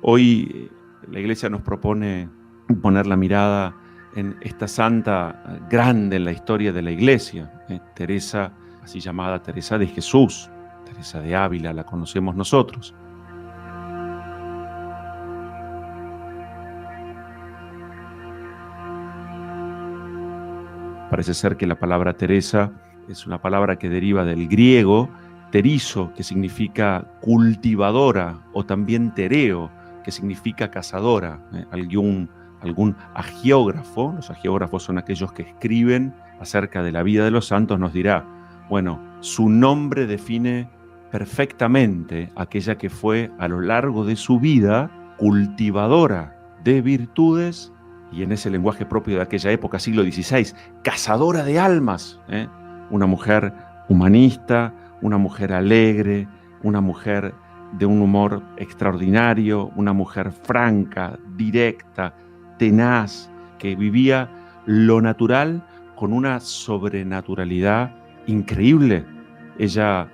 Hoy la Iglesia nos propone poner la mirada en esta santa grande en la historia de la Iglesia, Teresa, así llamada Teresa de Jesús, Teresa de Ávila, la conocemos nosotros. Parece ser que la palabra Teresa es una palabra que deriva del griego terizo, que significa cultivadora, o también tereo, que significa cazadora. Algún agiógrafo, los agiógrafos son aquellos que escriben acerca de la vida de los santos, nos dirá, bueno, su nombre define perfectamente aquella que fue a lo largo de su vida cultivadora de virtudes, y en ese lenguaje propio de aquella época, siglo XVI, cazadora de almas, una mujer humanista, una mujer alegre, una mujer de un humor extraordinario, una mujer franca, directa, tenaz, que vivía lo natural con una sobrenaturalidad increíble. Ella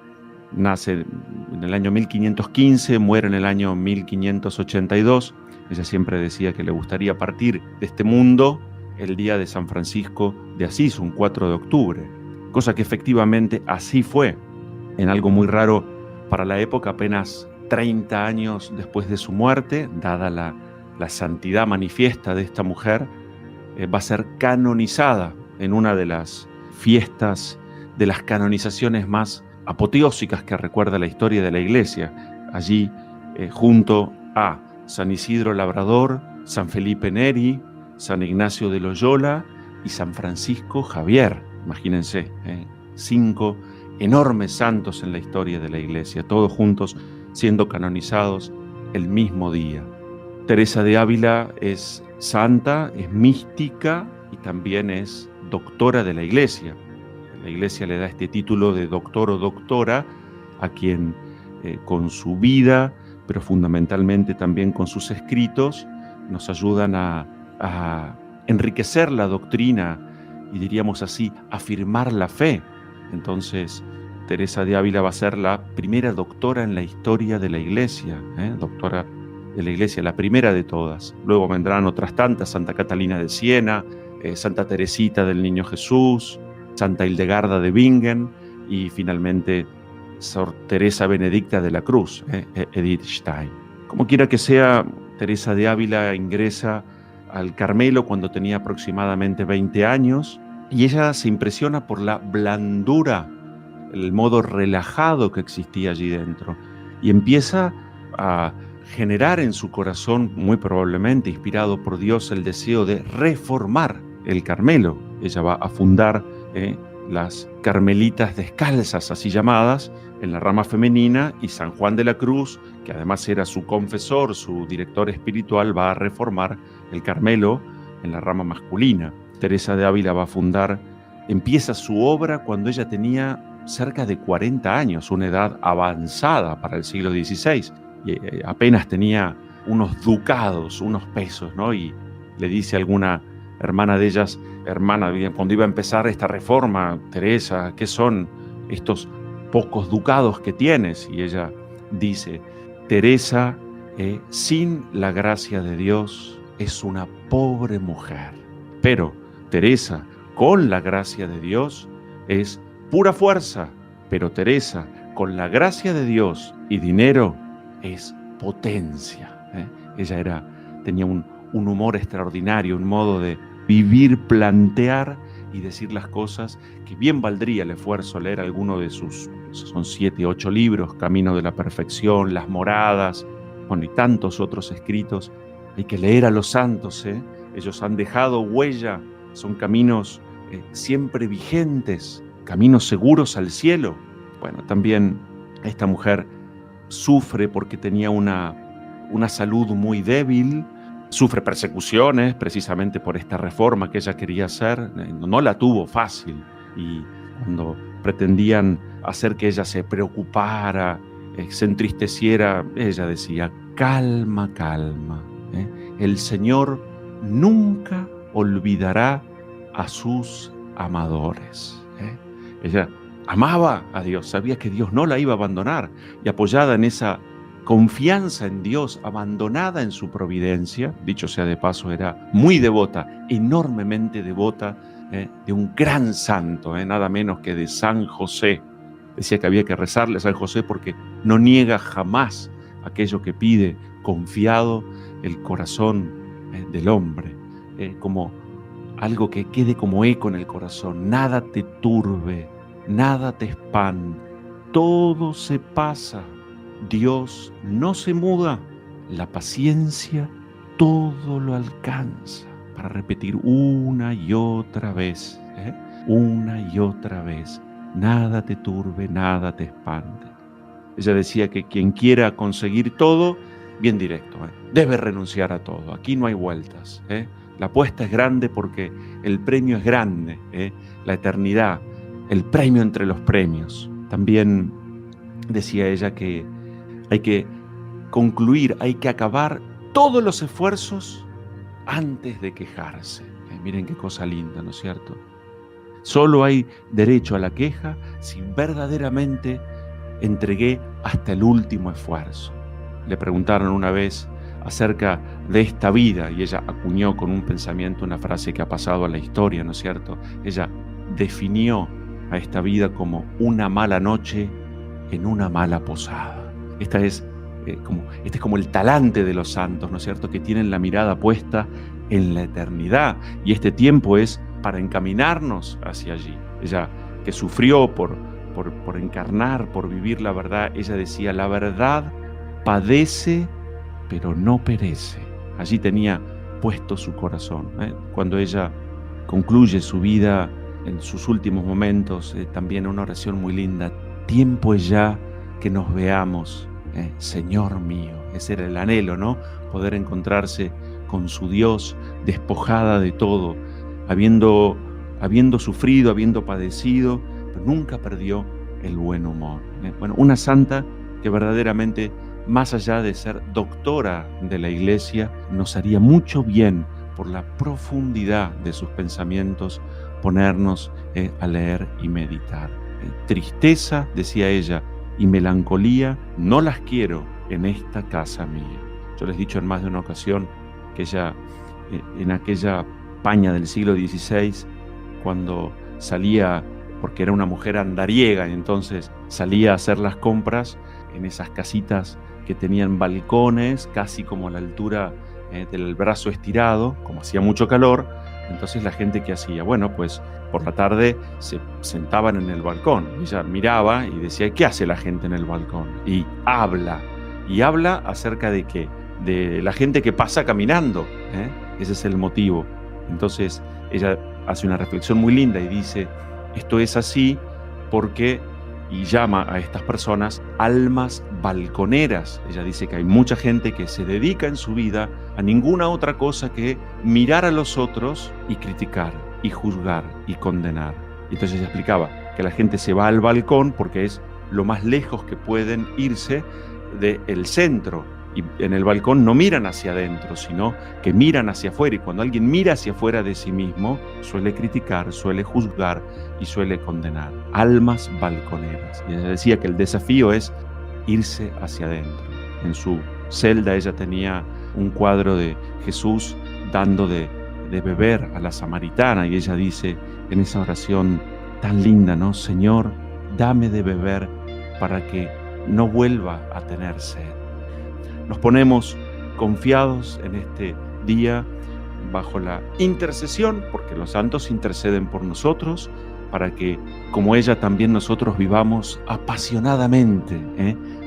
nace en el año 1515, muere en el año 1582. Ella siempre decía que le gustaría partir de este mundo el día de San Francisco de Asís, un 4 de octubre, cosa que efectivamente así fue. En algo muy raro para la época, apenas 30 años después de su muerte, dada la santidad manifiesta de esta mujer, va a ser canonizada en una de las fiestas, de las canonizaciones más apoteósicas que recuerda la historia de la Iglesia, allí junto a San Isidro Labrador, San Felipe Neri, San Ignacio de Loyola y San Francisco Javier. Imagínense, 5 enormes santos en la historia de la Iglesia, todos juntos siendo canonizados el mismo día. Teresa de Ávila es santa, es mística y también es doctora de la Iglesia. La Iglesia le da este título de doctor o doctora a quien con su vida, pero fundamentalmente también con sus escritos, nos ayudan a enriquecer la doctrina y, diríamos así, afirmar la fe. Entonces, Teresa de Ávila va a ser la primera doctora en la historia de la Iglesia, doctora de la Iglesia, la primera de todas. Luego vendrán otras tantas, Santa Catalina de Siena, Santa Teresita del Niño Jesús, Santa Hildegarda de Bingen y finalmente Sor Teresa Benedicta de la Cruz, Edith Stein. Como quiera que sea, Teresa de Ávila ingresa al Carmelo cuando tenía aproximadamente 20 años y ella se impresiona por la blandura, el modo relajado que existía allí dentro, y empieza a generar en su corazón, muy probablemente inspirado por Dios, el deseo de reformar el Carmelo. Ella va a fundar las Carmelitas Descalzas, así llamadas, en la rama femenina, y San Juan de la Cruz, que además era su confesor, su director espiritual, va a reformar el Carmelo en la rama masculina. Teresa de Ávila va a fundar, empieza su obra cuando ella tenía cerca de 40 años, una edad avanzada para el siglo XVI, y apenas tenía unos ducados, unos pesos, ¿no? Y le dice a alguna hermana de ellas, hermana, cuando iba a empezar esta reforma, Teresa, ¿qué son estos pocos ducados que tienes? Y ella dice, Teresa, sin la gracia de Dios, es una pobre mujer. Pero Teresa, con la gracia de Dios, es pura fuerza. Pero Teresa, con la gracia de Dios y dinero, es potencia. Ella tenía un humor extraordinario, un modo de vivir, plantear y decir las cosas que bien valdría el esfuerzo leer alguno de sus, son 7, 8 libros, Camino de la Perfección, Las Moradas, bueno, y tantos otros escritos. Hay que leer a los santos, ellos han dejado huella, son caminos siempre vigentes, caminos seguros al cielo. Bueno, también esta mujer sufre porque tenía una salud muy débil, sufre persecuciones precisamente por esta reforma que ella quería hacer, no la tuvo fácil, y cuando pretendían hacer que ella se preocupara, se entristeciera, ella decía, calma, calma, el Señor nunca olvidará a sus amadores. Ella amaba a Dios, sabía que Dios no la iba a abandonar, y apoyada en esa confianza en Dios, abandonada en su providencia. Dicho sea de paso, era muy devota, enormemente devota, de un gran santo, nada menos que de San José. Decía que había que rezarle a San José porque no niega jamás aquello que pide, confiado el corazón del hombre, como algo que quede como eco en el corazón. Nada te turbe, nada te espante, todo se pasa. Dios no se muda, la paciencia todo lo alcanza. Para repetir una y otra vez, una y otra vez. Nada te turbe, nada te espante. Ella decía que quien quiera conseguir todo, bien directo, debe renunciar a todo. Aquí no hay vueltas. La apuesta es grande porque el premio es grande. La eternidad, el premio entre los premios. También decía ella que hay que concluir, hay que acabar todos los esfuerzos antes de quejarse. Miren qué cosa linda, ¿no es cierto? Solo hay derecho a la queja si verdaderamente entregué hasta el último esfuerzo. Le preguntaron una vez acerca de esta vida y ella acuñó con un pensamiento una frase que ha pasado a la historia, ¿no es cierto? Ella definió a esta vida como una mala noche en una mala posada. Este es como el talante de los santos, ¿no es cierto?, que tienen la mirada puesta en la eternidad, y este tiempo es para encaminarnos hacia allí. Ella, que sufrió por encarnar, por vivir la verdad, ella decía: la verdad padece, pero no perece. Allí tenía puesto su corazón. Cuando ella concluye su vida en sus últimos momentos, también una oración muy linda: tiempo es ya que nos veamos, Señor mío. Ese era el anhelo, ¿no? Poder encontrarse con su Dios, despojada de todo, habiendo sufrido, habiendo padecido, pero nunca perdió el buen humor. Bueno, una santa que verdaderamente, más allá de ser doctora de la Iglesia, nos haría mucho bien, por la profundidad de sus pensamientos, ponernos a leer y meditar. Tristeza, decía ella, y melancolía no las quiero en esta casa mía. Yo les he dicho en más de una ocasión que ella, en aquella España del siglo XVI, cuando salía, porque era una mujer andariega, y entonces salía a hacer las compras en esas casitas que tenían balcones casi como a la altura del brazo estirado, como hacía mucho calor. Entonces la gente, ¿qué hacía? Bueno, pues por la tarde se sentaban en el balcón. Ella miraba y decía: ¿qué hace la gente en el balcón? Y habla acerca de qué, de la gente que pasa caminando. Ese es el motivo. Entonces ella hace una reflexión muy linda y dice: esto es así porque, y llama a estas personas almas balconeras. Ella dice que hay mucha gente que se dedica en su vida a ninguna otra cosa que mirar a los otros y criticar y juzgar y condenar. Y entonces ella explicaba que la gente se va al balcón porque es lo más lejos que pueden irse del centro, y en el balcón no miran hacia adentro, sino que miran hacia afuera, y cuando alguien mira hacia afuera de sí mismo suele criticar, suele juzgar y suele condenar. Almas balconeras. Y ella decía que el desafío es irse hacia adentro. En su celda ella tenía un cuadro de Jesús dando de beber a la samaritana, y ella dice en esa oración tan linda, ¿no? Señor, dame de beber para que no vuelva a tener sed. Nos ponemos confiados en este día bajo la intercesión, porque los santos interceden por nosotros, para que, como ella, también nosotros vivamos apasionadamente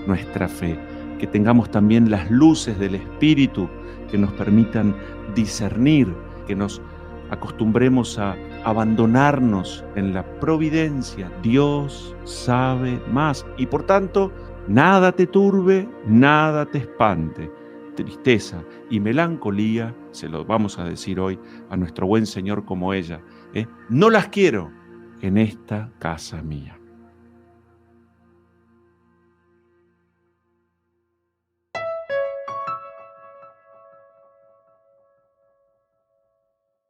nuestra fe, que tengamos también las luces del Espíritu que nos permitan discernir, que nos acostumbremos a abandonarnos en la providencia. Dios sabe más, y por tanto, nada te turbe, nada te espante. Tristeza y melancolía, se lo vamos a decir hoy a nuestro buen Señor como ella, no las quiero en esta casa mía.